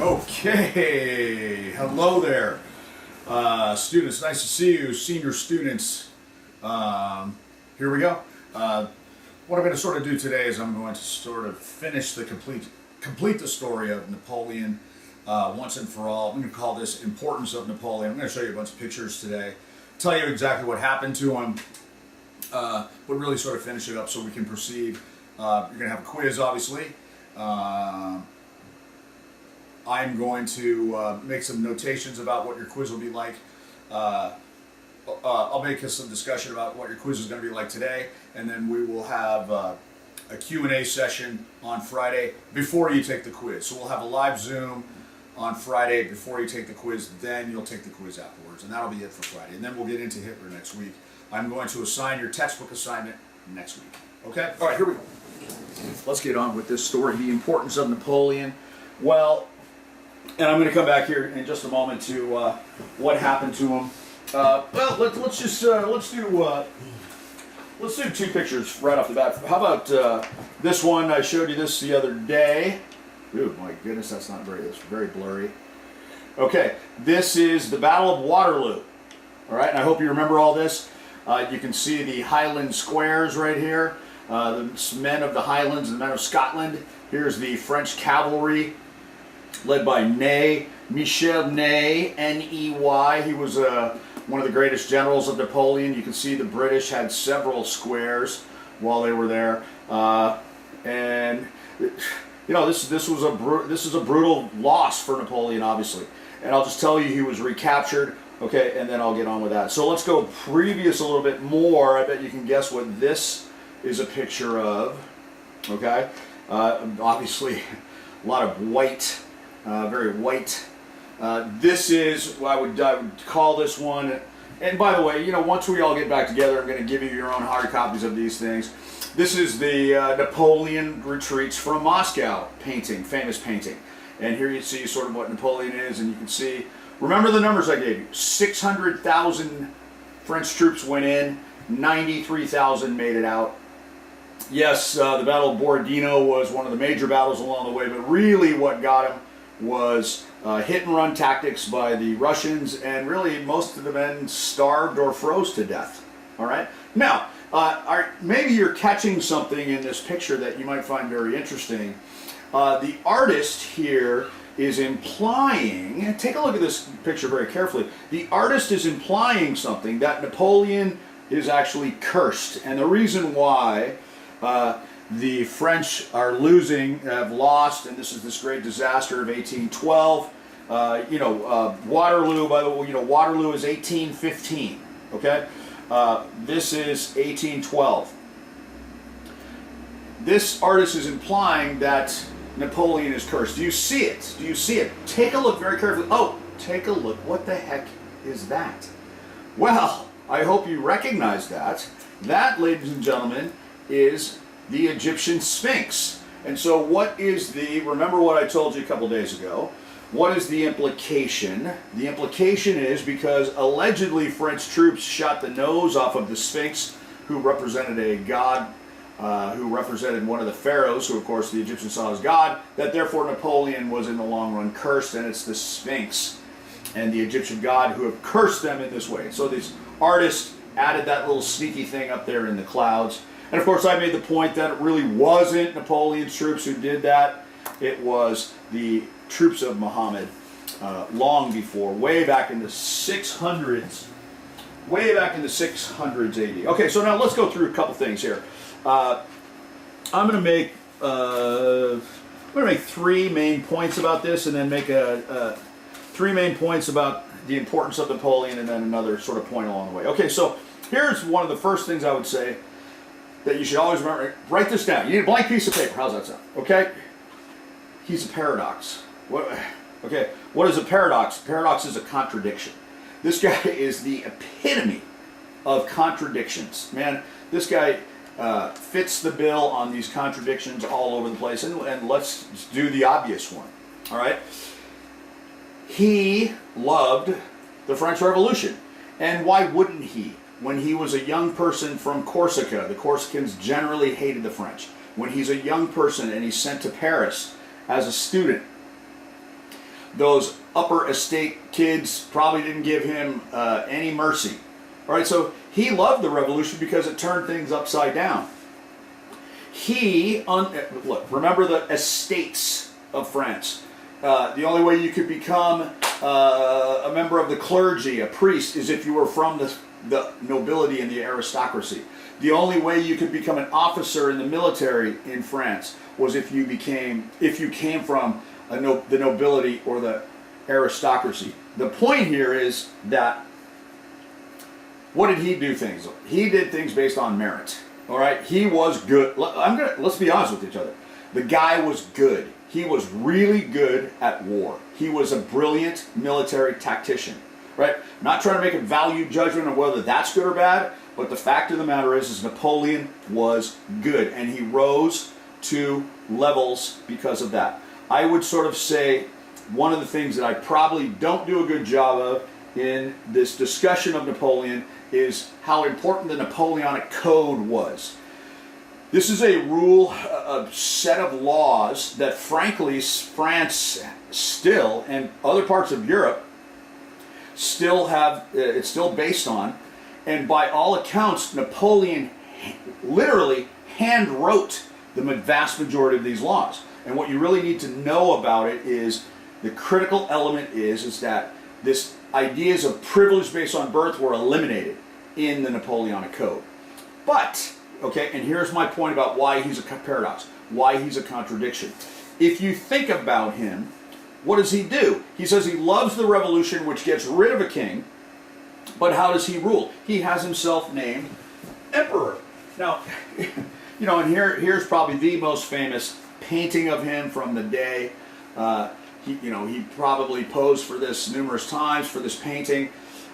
Okay, hello there, students. Nice to see you, senior students. Here we go. What I'm going to sort of do today is I'm going to sort of finish the complete the story of Napoleon once and for all. I'm going to call this Importance of Napoleon. I'm going to show you a bunch of pictures today, tell you exactly what happened to him, but really sort of finish it up so we can proceed. You're going to have a quiz, obviously. I'm going to make some notations about what your quiz will be like. I'll make some discussion about what your quiz is going to be like today, and then we will have a Q&A session on Friday before you take the quiz. So we'll have a live Zoom on Friday before you take the quiz, then you'll take the quiz afterwards, and that'll be it for Friday. And then we'll get into Hitler next week. I'm going to assign your textbook assignment next week. Okay? All right, here we go. Let's get on with this story, the importance of Napoleon. Well, and I'm going to come back here in just a moment to what happened to him. Well, let's do two pictures right off the bat. How about this one? I showed you this the other day. Ooh, my goodness, that's very blurry. Okay, this is the Battle of Waterloo. All right, and I hope you remember all this. You can see the Highland squares right here. The men of the Highlands and the men of Scotland. Here's the French cavalry, led by Ney, Michel Ney, N-E-Y. He was one of the greatest generals of Napoleon. You can see the British had several squares while they were there, and you know this is a brutal loss for Napoleon, obviously. And I'll just tell you, he was recaptured. Okay, and then I'll get on with that. So let's go previous a little bit more. I bet you can guess what this is a picture of. Okay, obviously a lot of white. Very white. This is what I would call this one. And by the way, you know, once we all get back together, I'm going to give you your own hard copies of these things. This is the Napoleon Retreats from Moscow painting, famous painting. And here you see sort of what Napoleon is, and you can see, remember the numbers I gave you. 600,000 French troops went in, 93,000 made it out. Yes, the Battle of Borodino was one of the major battles along the way, but really what got him was hit-and-run tactics by the Russians, and really most of the men starved or froze to death. All right? Now, maybe you're catching something in this picture that you might find very interesting. The artist here is implying, take a look at this picture very carefully, the artist is implying something, that Napoleon is actually cursed. And the reason why the French are losing, have lost, and this is this great disaster of 1812. Waterloo, by the way, Waterloo is 1815, okay? This is 1812. This artist is implying that Napoleon is cursed. Do you see it? Do you see it? Take a look very carefully. Oh, take a look. What the heck is that? Well, I hope you recognize that. That, ladies and gentlemen, is the Egyptian Sphinx. And so what is remember what I told you a couple days ago, what is the implication? The implication is because allegedly French troops shot the nose off of the Sphinx, who represented a god, who represented one of the pharaohs, who of course the Egyptians saw as God, that therefore Napoleon was in the long run cursed, and it's the Sphinx and the Egyptian god who have cursed them in this way. So these artists added that little sneaky thing up there in the clouds. And of course I made the point that it really wasn't Napoleon's troops who did that. It was the troops of Muhammad long before, way back in the 600s. Way back in the 600s AD. Okay, so now let's go through a couple things here. I'm going to make 3 main points about this, and then make 3 main points about the importance of Napoleon, and then another sort of point along the way. Okay, so here's one of the first things I would say that you should always remember. Write this down. You need a blank piece of paper. How's that sound? Okay? He's a paradox. Okay, what is a paradox? A paradox is a contradiction. This guy is the epitome of contradictions. Man, this guy fits the bill on these contradictions all over the place. And let's do the obvious one. All right? He loved the French Revolution. And why wouldn't he? When he was a young person from Corsica, the Corsicans generally hated the French. When he's a young person and he's sent to Paris as a student, those upper estate kids probably didn't give him any mercy. All right, so he loved the revolution because it turned things upside down. Look, remember the estates of France. The only way you could become a member of the clergy, a priest, is if you were from the nobility and the aristocracy. The only way you could become an officer in the military in France was if you came from the nobility or the aristocracy. The point here is that what did he do things? He did things based on merit. All right, he was good. Let's be honest with each other. The guy was good. He was really good at war. He was a brilliant military tactician. Right? I'm not trying to make a value judgment on whether that's good or bad, but the fact of the matter is Napoleon was good, and he rose to levels because of that. I would sort of say one of the things that I probably don't do a good job of in this discussion of Napoleon is how important the Napoleonic Code was. This is a rule, a set of laws that frankly France still, and other parts of Europe, still have, it's still based on, and by all accounts, Napoleon literally hand wrote the vast majority of these laws. And what you really need to know about it is the critical element is that this ideas of privilege based on birth were eliminated in the Napoleonic Code. But, okay, and here's my point about why he's a paradox, why he's a contradiction. If you think about him, what does he do? He says he loves the revolution, which gets rid of a king, but how does he rule? He has himself named emperor. Now, you know, and here's probably the most famous painting of him from the day. He probably posed for this numerous times for this painting.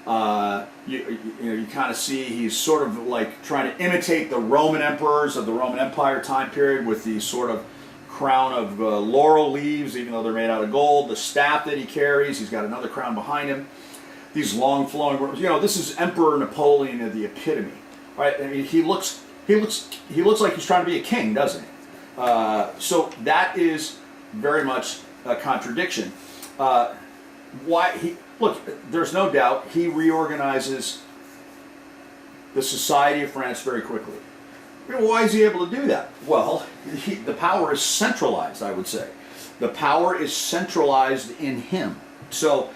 You kind of see he's sort of like trying to imitate the Roman emperors of the Roman Empire time period with the sort of crown of laurel leaves, even though they're made out of gold. The staff that he carries, he's got another crown behind him. These long flowing, this is Emperor Napoleon of the epitome, right? I mean, he looks like he's trying to be a king, doesn't he? So that is very much a contradiction. There's no doubt he reorganizes the society of France very quickly. Why is he able to do that? Well, the power is centralized, I would say. The power is centralized in him. So,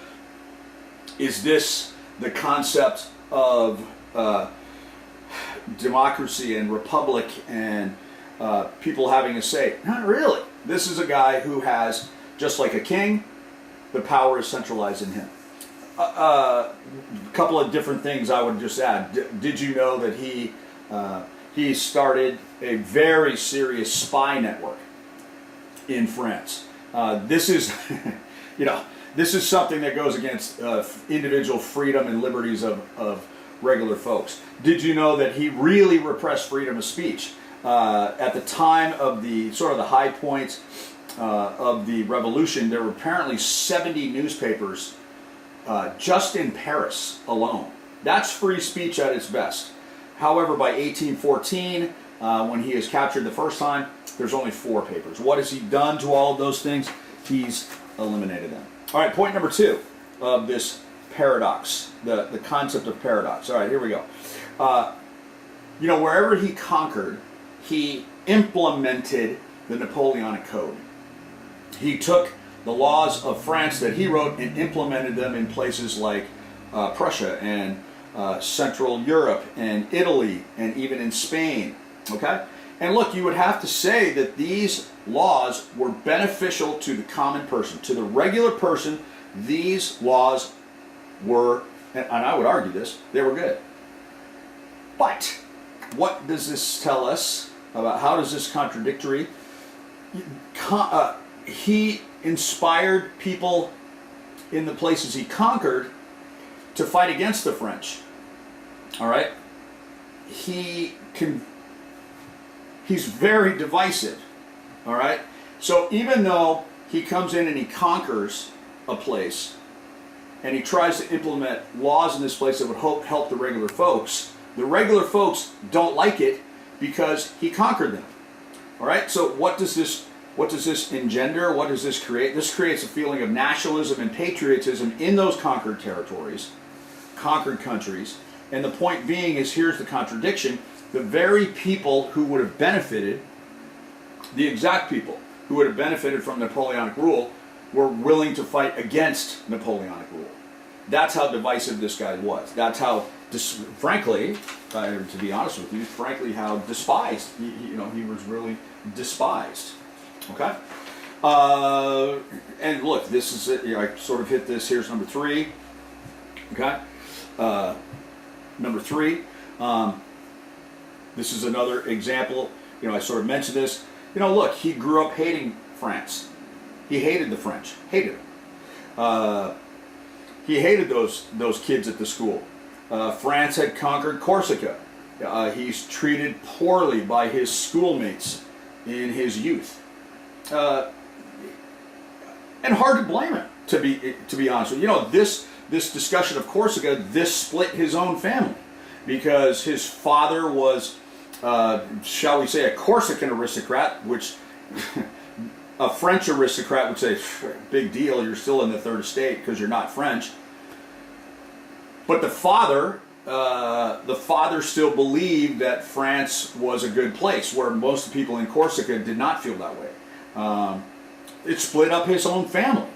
is this the concept of democracy and republic and people having a say? Not really. This is a guy who has, just like a king, the power is centralized in him. A couple of different things I would just add. Did you know that he started a very serious spy network in France? This is, this is something that goes against individual freedom and liberties of regular folks. Did you know that he really repressed freedom of speech? At the time of the sort of the high point of the revolution, there were apparently 70 newspapers just in Paris alone. That's free speech at its best. However, by 1814, when he is captured the first time, there's only 4 papers. What has he done to all of those things? He's eliminated them. All right, point number 2 of this paradox, the concept of paradox. All right, here we go. Wherever he conquered, he implemented the Napoleonic Code. He took the laws of France that he wrote and implemented them in places like Prussia and Central Europe and Italy and even in Spain. Okay? And look, you would have to say that these laws were beneficial to the common person. To the regular person, these laws were, and I would argue this, they were good. But what does this tell us about how does this contradictory? He inspired people in the places he conquered to fight against the French. All right? He's very divisive. All right? So even though he comes in and he conquers a place and he tries to implement laws in this place that would help the regular folks don't like it because he conquered them. All right? So what does this what does this engender? What does this create? This creates a feeling of nationalism and patriotism in those conquered territories, conquered countries. And the point being is, here's the contradiction: the very people who would have benefited, the exact people who would have benefited from Napoleonic rule, were willing to fight against Napoleonic rule. That's how divisive this guy was. That's how, frankly, to be honest with you, frankly, how despised, he was really despised. Okay? And look, this is it. I sort of hit this. Here's number 3. Okay? Number 3. This is another example. I sort of mentioned this. Look, he grew up hating France. He hated the French. Hated them. He hated those kids at the school. France had conquered Corsica. He's treated poorly by his schoolmates in his youth. And hard to blame him, to be honest with you. This discussion of Corsica, this split his own family, because his father was, shall we say, a Corsican aristocrat, which a French aristocrat would say, big deal, you're still in the third estate because you're not French. But the father still believed that France was a good place, where most people in Corsica did not feel that way. It split up his own family,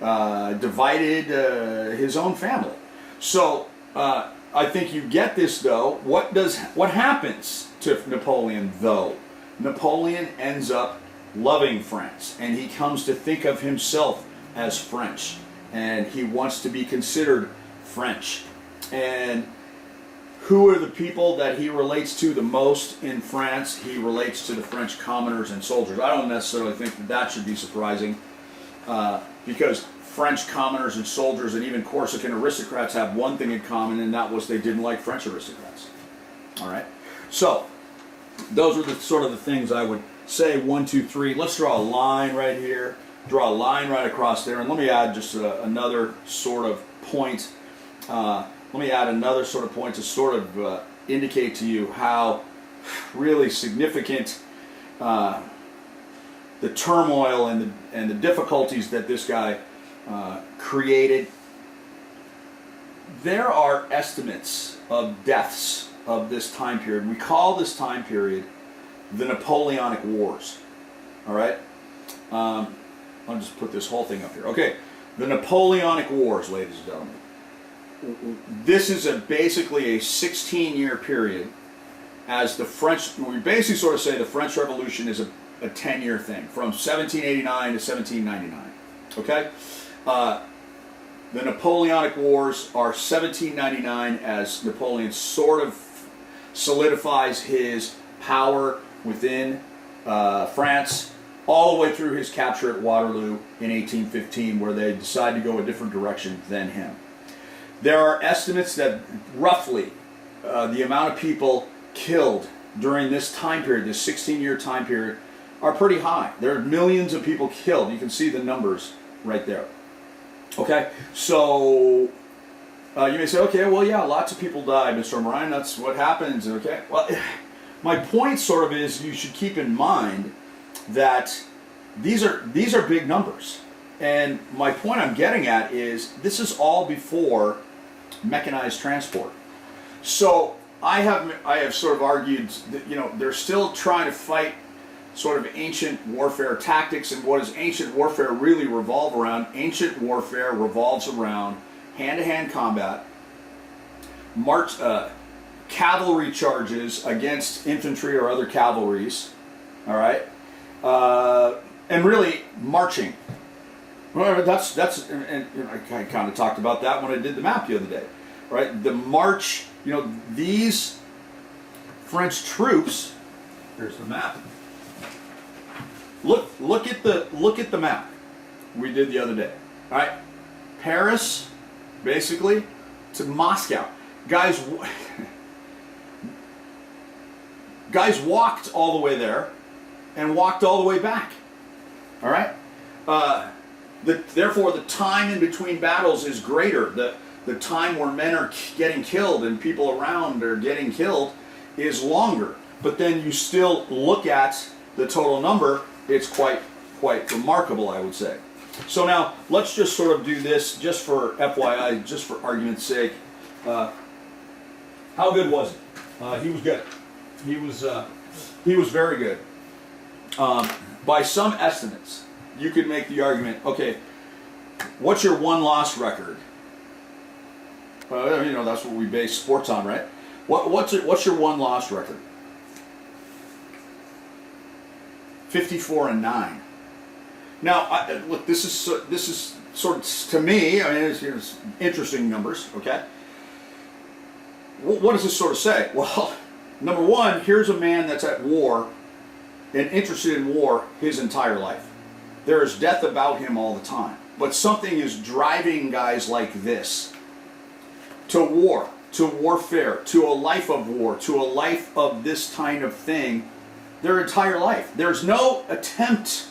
divided his own family. So I think you get this, though. What happens to Napoleon, though? Napoleon ends up loving France, and he comes to think of himself as French, and he wants to be considered French. And who are the people that he relates to the most in France? He relates to the French commoners and soldiers. I don't necessarily think that should be surprising, because French commoners and soldiers and even Corsican aristocrats have one thing in common, and that was they didn't like French aristocrats. All right? So those are the sort of the things I would say. 1, 2, 3. Let's draw a line right here. Draw a line right across there. And let me add just another sort of point. Let me add another sort of point to sort of indicate to you how really significant the turmoil and the difficulties that this guy created. There are estimates of deaths of this time period. We call this time period the Napoleonic Wars. All right? I'll just put this whole thing up here. Okay, the Napoleonic Wars, ladies and gentlemen. This is basically a 16-year period, as the French, we basically sort of say the French Revolution is a 10-year thing, from 1789 to 1799. Okay? The Napoleonic Wars are 1799, as Napoleon sort of solidifies his power within France, all the way through his capture at Waterloo in 1815, where they decide to go a different direction than him. There are estimates that roughly the amount of people killed during this time period, this 16-year time period, are pretty high. There are millions of people killed. You can see the numbers right there. Okay, so you may say, okay, well, yeah, lots of people died, Mr. O'Brien. That's what happens. Okay, well, my point sort of is you should keep in mind that these are big numbers. And my point I'm getting at is this is all before mechanized transport. So I have sort of argued that they're still trying to fight sort of ancient warfare tactics, and what does ancient warfare really revolve around? Ancient warfare revolves around hand-to-hand combat, cavalry charges against infantry or other cavalries, all right, and really marching. Well, that's and I kind of talked about that when I did the map the other day, right? The march, these French troops. Here's the map. Look at the map we did the other day. All right, Paris, basically, to Moscow. Guys walked all the way there and walked all the way back. All right. Therefore, the time in between battles is greater. The time where men are getting killed and people around are getting killed is longer. But then you still look at the total number; it's quite quite remarkable, I would say. So now let's just sort of do this, just for FYI, just for argument's sake. How good was he? He was good. He was very good. By some estimates, you could make the argument, okay, what's your one-loss record? Well, you know, that's what we base sports on, right? What's your one-loss record? 54-9. Now, look, this is sort of, to me, I mean, it's interesting numbers, okay? What does this sort of say? Well, number one, here's a man that's at war and interested in war his entire life. There is death about him all the time. But something is driving guys like this to war, to warfare, to a life of war, to a life of this kind of thing their entire life. There's no attempt,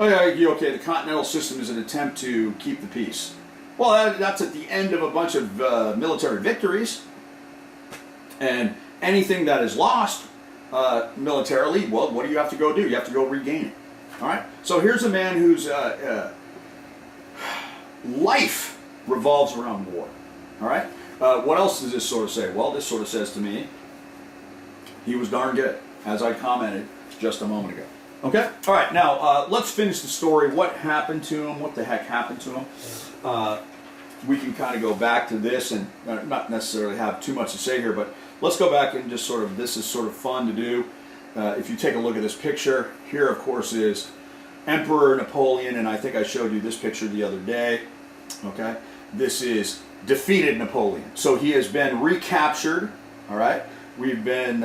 okay, the Continental System is an attempt to keep the peace. Well, that's at the end of a bunch of military victories. And anything that is lost militarily, well, what do you have to go do? You have to go regain it. All right? So here's a man whose life revolves around war. All right? What else does this sort of say? Well, this sort of says to me, he was darn good, as I commented just a moment ago. Okay? All right, now let's finish the story. What happened to him? What the heck happened to him? We can kind of go back to this and not necessarily have too much to say here, but let's go back and just sort of, this is sort of fun to do. If you take a look at this picture, here of course is Emperor Napoleon, and I think I showed you this picture the other day. Okay? This is defeated Napoleon. So he has been recaptured, all right? We've been,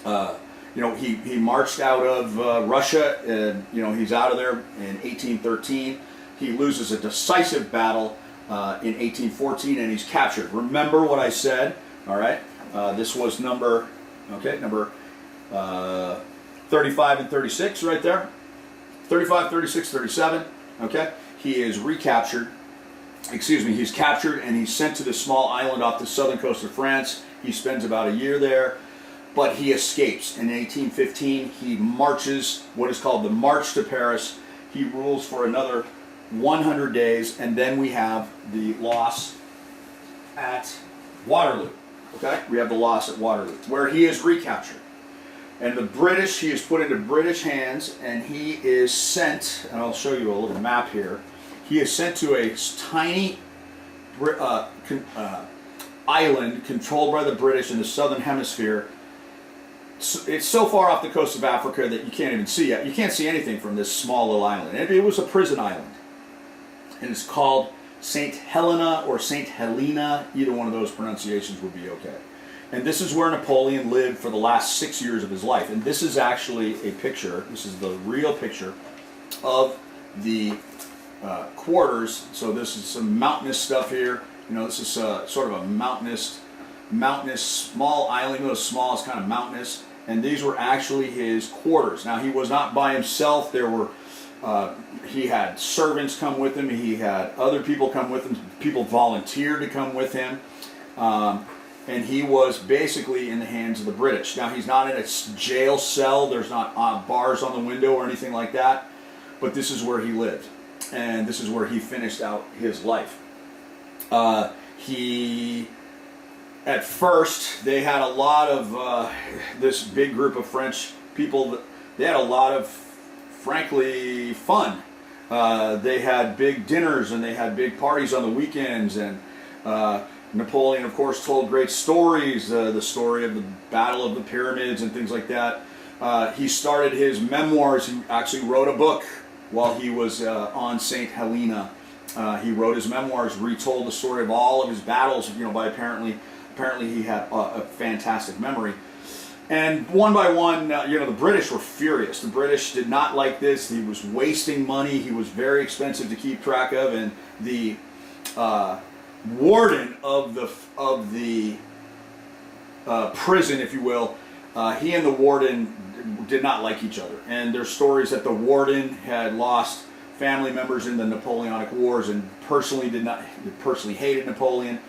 you know, he marched out of Russia, and, you know, he's out of there in 1813. He loses a decisive battle in 1814, and he's captured. Remember what I said, all right? This was number 35 and 36 right there. 35, 36, 37, okay? He is recaptured. Excuse me, he's captured and he's sent to this small island off the southern coast of France. He spends about a year there, but he escapes. In 1815, he marches what is called the March to Paris. He rules for another 100 days, and then we have the loss at Waterloo. Okay? We have the loss at Waterloo, where he is recaptured. And the British, he is put into British hands, and he is sent, and I'll show you a little map here. He is sent to a tiny island controlled by the British in the southern hemisphere. It's so far off the coast of Africa that you can't even see it. You can't see anything from this small little island. It was a prison island. And it's called St. Helena or St. Helena. Either one of those pronunciations would be okay. And this is where Napoleon lived for the last 6 years of his life. And this is actually a picture. This is the real picture of the quarters. So this is some mountainous stuff here. You know, this is sort of a mountainous small island. You know, small is kind of mountainous. And these were actually his quarters. Now, he was not by himself. There were he had servants come with him. He had other people come with him. People volunteered to come with him. And he was basically in the hands of the British. Now, he's not in a jail cell. There's not bars on the window or anything like that. But this is where he lived. And this is where he finished out his life. At first, they had a lot of, this big group of French people, they had a lot of, frankly, fun. They had big dinners and they had big parties on the weekends, and Napoleon, of course, told great stories, the story of the Battle of the Pyramids and things like that. He started his memoirs. He actually wrote a book while he was on St. Helena. He wrote his memoirs, retold the story of all of his battles, you know, by apparently he had a fantastic memory. And one by one, you know, the British were furious. The British did not like this. He was wasting money. He was very expensive to keep track of, and the warden of the prison, if you will, he and the warden did not like each other. And there's stories that the warden had lost family members in the Napoleonic Wars and personally hated Napoleon.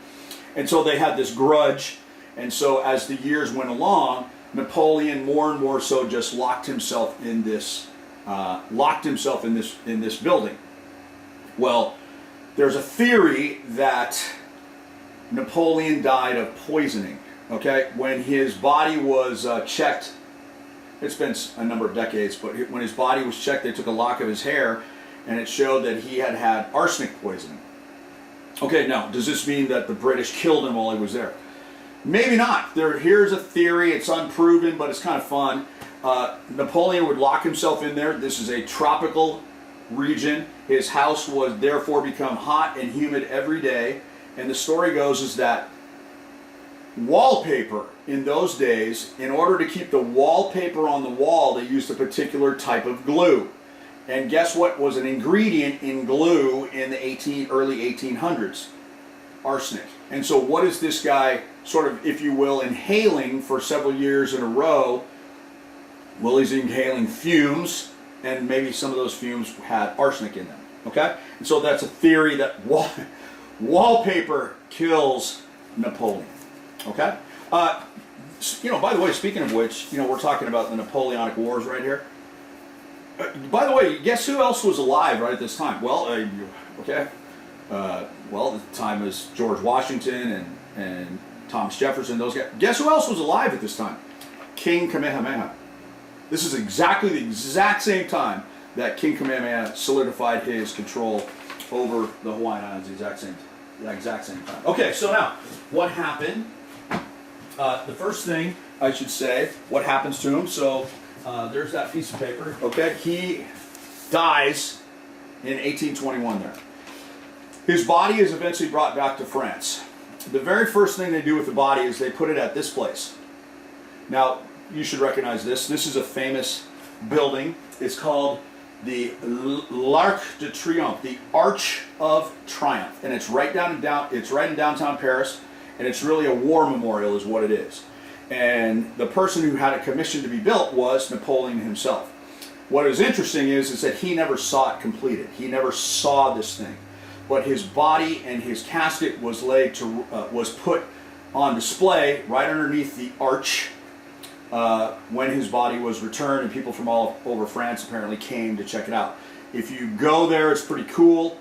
And so they had this grudge. And so as the years went along, Napoleon more and more so just locked himself in this building. Well, there's a theory that Napoleon died of poisoning. Okay, when his body was checked, it's been a number of decades, but when his body was checked, they took a lock of his hair, and it showed that he had had arsenic poisoning. Okay, now, does this mean that the British killed him while he was there? Maybe not. Here's a theory. It's unproven, but it's kind of fun. Napoleon would lock himself in there. This is a tropical region. His house would therefore become hot and humid every day. And the story goes is that wallpaper in those days, in order to keep the wallpaper on the wall, they used a particular type of glue. And guess what was an ingredient in glue in the early 1800s? Arsenic. And so what is this guy sort of, if you will, inhaling for several years in a row? Well, he's inhaling fumes, and maybe some of those fumes had arsenic in them. Okay? And so that's a theory that wallpaper kills Napoleon. Okay? By the way, speaking of which, we're talking about the Napoleonic Wars right here. By the way, guess who else was alive right at this time? Well, at the time was George Washington and Thomas Jefferson, those guys. Guess who else was alive at this time? King Kamehameha. This is exactly the exact same time that King Kamehameha solidified his control over the Hawaiian Islands, the exact same time. Okay, so now, what happened? The first thing I should say, what happens to him? So there's that piece of paper. Okay, he dies in 1821 there. His body is eventually brought back to France. The very first thing they do with the body is they put it at this place. Now, you should recognize this. This is a famous building. It's called the l'Arc de Triomphe, the Arch of Triumph, and it's right in downtown Paris, and it's really a war memorial, is what it is. And the person who had it commissioned to be built was Napoleon himself. What is interesting is that he never saw it completed. He never saw this thing, but his body and his casket was put on display right underneath the arch. When his body was returned, and people from all over France apparently came to check it out. If you go there, it's pretty cool,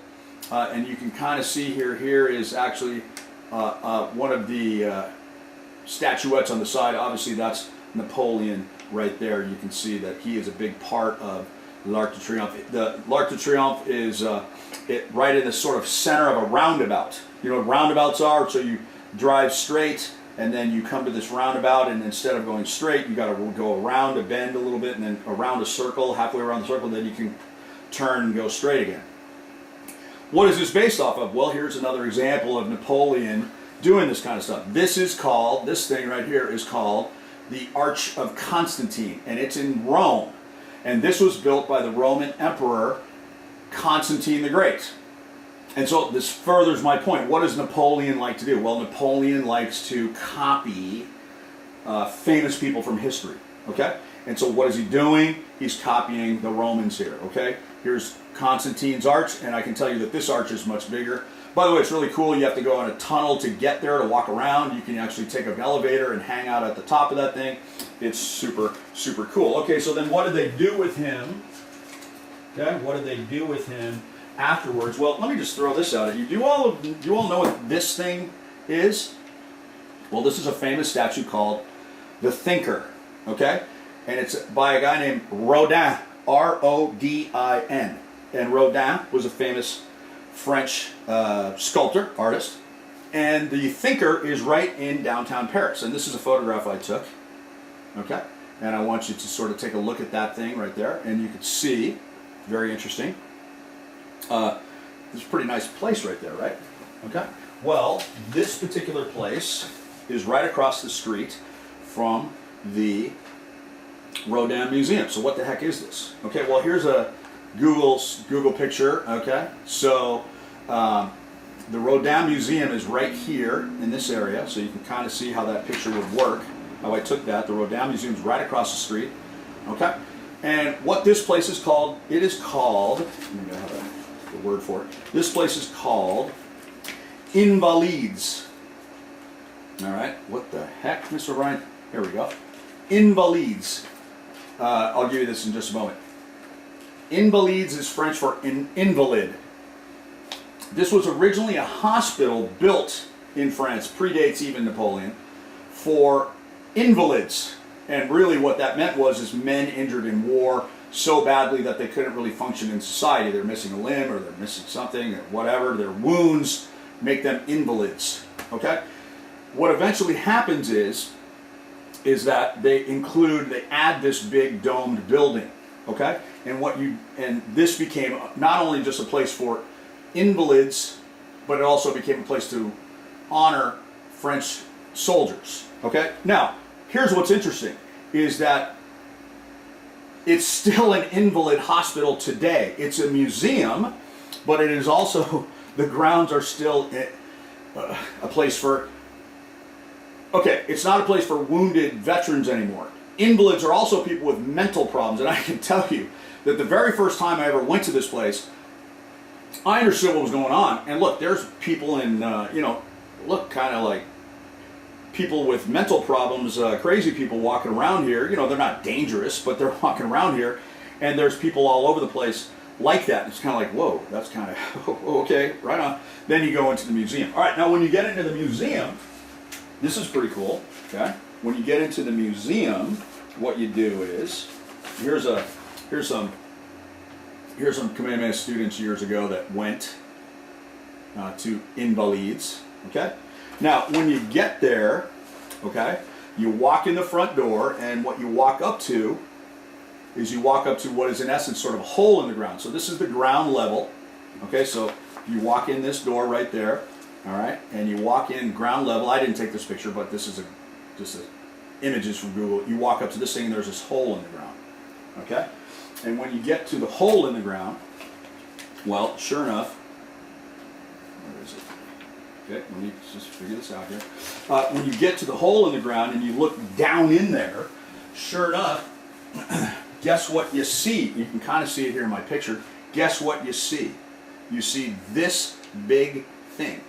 and you can kind of see here is actually one of the statuettes on the side. Obviously, that's Napoleon right there. You can see that he is a big part of l'Arc de Triomphe. The l'Arc de Triomphe is right in the sort of center of a roundabout. You know what roundabouts are? So you drive straight, and then you come to this roundabout, and instead of going straight, you got to go around a bend a little bit, and then around a circle, halfway around the circle, then you can turn and go straight again. What is this based off of? Well, here's another example of Napoleon doing this kind of stuff. This thing right here is called the Arch of Constantine, and it's in Rome. And this was built by the Roman Emperor Constantine the Great. And so this furthers my point. What does Napoleon like to do? Well, Napoleon likes to copy famous people from history. Okay? And so what is he doing? He's copying the Romans here. Okay? Here's Constantine's arch, and I can tell you that this arch is much bigger. By the way, it's really cool. You have to go on a tunnel to get there, to walk around. You can actually take an elevator and hang out at the top of that thing. It's super, super cool. Okay, so then what did they do with him? Okay, what did they do with him afterwards? Well, let me just throw this out at you. Do you all know what this thing is? Well, this is a famous statue called the Thinker. Okay, and it's by a guy named Rodin, R-O-D-I-N. And Rodin was a famous French sculptor, artist. And the Thinker is right in downtown Paris. And this is a photograph I took. Okay, and I want you to sort of take a look at that thing right there, and you can see, very interesting. It's a pretty nice place right there, right? Okay. Well, this particular place is right across the street from the Rodin Museum. So what the heck is this? Okay, well, here's a Google picture. Okay, so the Rodin Museum is right here in this area, so you can kind of see how that picture would work, how I took that. The Rodin Museum is right across the street. Okay, and what this place is called, let me have the word for it. This place is called Invalides. All right, what the heck, Mr. Ryan? Here we go. Invalides. I'll give you this in just a moment. Invalides is French for invalid. This was originally a hospital built in France, predates even Napoleon, for invalids. And really what that meant is men injured in war so badly that they couldn't really function in society. They're missing a limb or they're missing something or whatever. Their wounds make them invalids. Okay? What eventually happens is that they add this big domed building. Okay? And this became not only just a place for invalids, but it also became a place to honor French soldiers. Okay? Now, here's what's interesting, is that it's still an invalid hospital today. It's a museum, but it is also, the grounds are still a place for, okay, it's not a place for wounded veterans anymore. Invalids are also people with mental problems, and I can tell you that the very first time I ever went to this place, I understood what was going on. And look, there's people in, look kind of like people with mental problems, crazy people walking around here. You know, they're not dangerous, but they're walking around here. And there's people all over the place like that. It's kind of like, whoa, that's kind of, okay, right on. Then you go into the museum. All right, now when you get into the museum, this is pretty cool, okay? When you get into the museum, what you do is, here's some Kamehameha students years ago that went to Invalides, okay? Now, when you get there, okay, you walk in the front door, and what you walk up to is what is in essence sort of a hole in the ground. So this is the ground level, okay? So you walk in this door right there, all right, and you walk in ground level. I didn't take this picture, but this is just images from Google. You walk up to this thing, and there's this hole in the ground, okay? And when you get to the hole in the ground, well, sure enough, where is it? Okay, let me just figure this out here. When you get to the hole in the ground and you look down in there, sure enough, guess what you see? You can kind of see it here in my picture. Guess what you see? You see this big thing.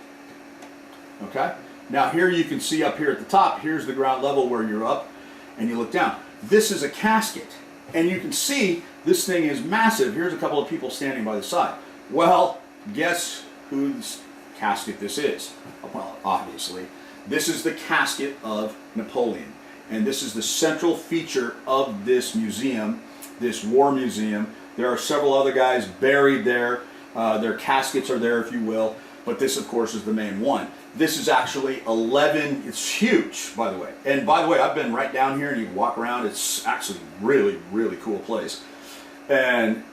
Okay? Now here you can see up here at the top, here's the ground level where you're up, and you look down. This is a casket. And you can see this thing is massive. Here's a couple of people standing by the side. Well, guess whose casket this is? Well, obviously, this is the casket of Napoleon. And this is the central feature of this museum, this war museum. There are several other guys buried there. Their caskets are there, if you will. But this, of course, is the main one. This is actually 11, it's huge, by the way. And by the way, I've been right down here and you can walk around. It's actually really, really cool place. And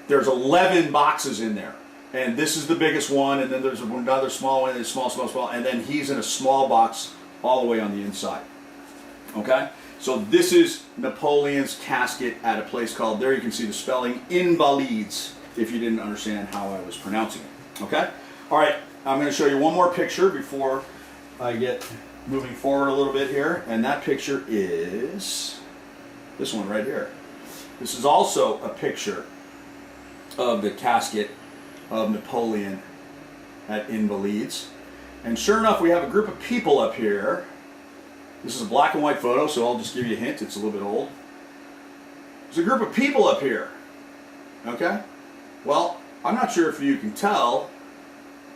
there's 11 boxes in there. And this is the biggest one, and then there's another small one, and small, and then he's in a small box all the way on the inside. Okay? So this is Napoleon's casket at a place called, there you can see the spelling, Invalides, if you didn't understand how I was pronouncing it. Okay? All right, I'm going to show you one more picture before I get moving forward a little bit here, and that picture is this one right here. This is also a picture of the casket of Napoleon at Invalides. And sure enough, we have a group of people up here. This is a black and white photo, so I'll just give you a hint. It's a little bit old. There's a group of people up here. Okay? Well, I'm not sure if you can tell,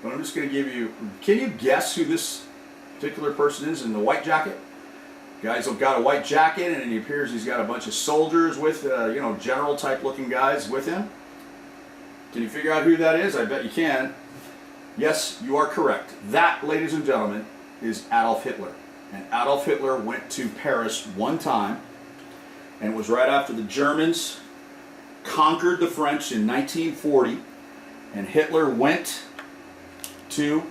but I'm just going to give you, can you guess who this particular person is in the white jacket? Guy's got a white jacket, and it appears he's got a bunch of soldiers with, general type looking guys with him. Can you figure out who that is? I bet you can. Yes, you are correct. That, ladies and gentlemen, is Adolf Hitler. And Adolf Hitler went to Paris one time, and it was right after the Germans conquered the French in 1940, and Hitler went to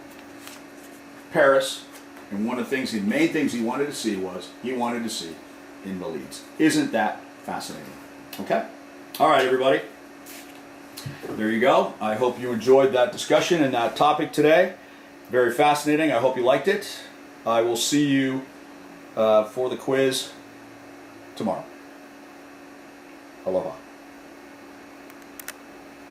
Paris, and one of the main things he wanted to see was, he wanted to see Invalides. Isn't that fascinating? Okay? All right, everybody. There you go. I hope you enjoyed that discussion and that topic today. Very fascinating. I hope you liked it. I will see you for the quiz tomorrow. Aloha.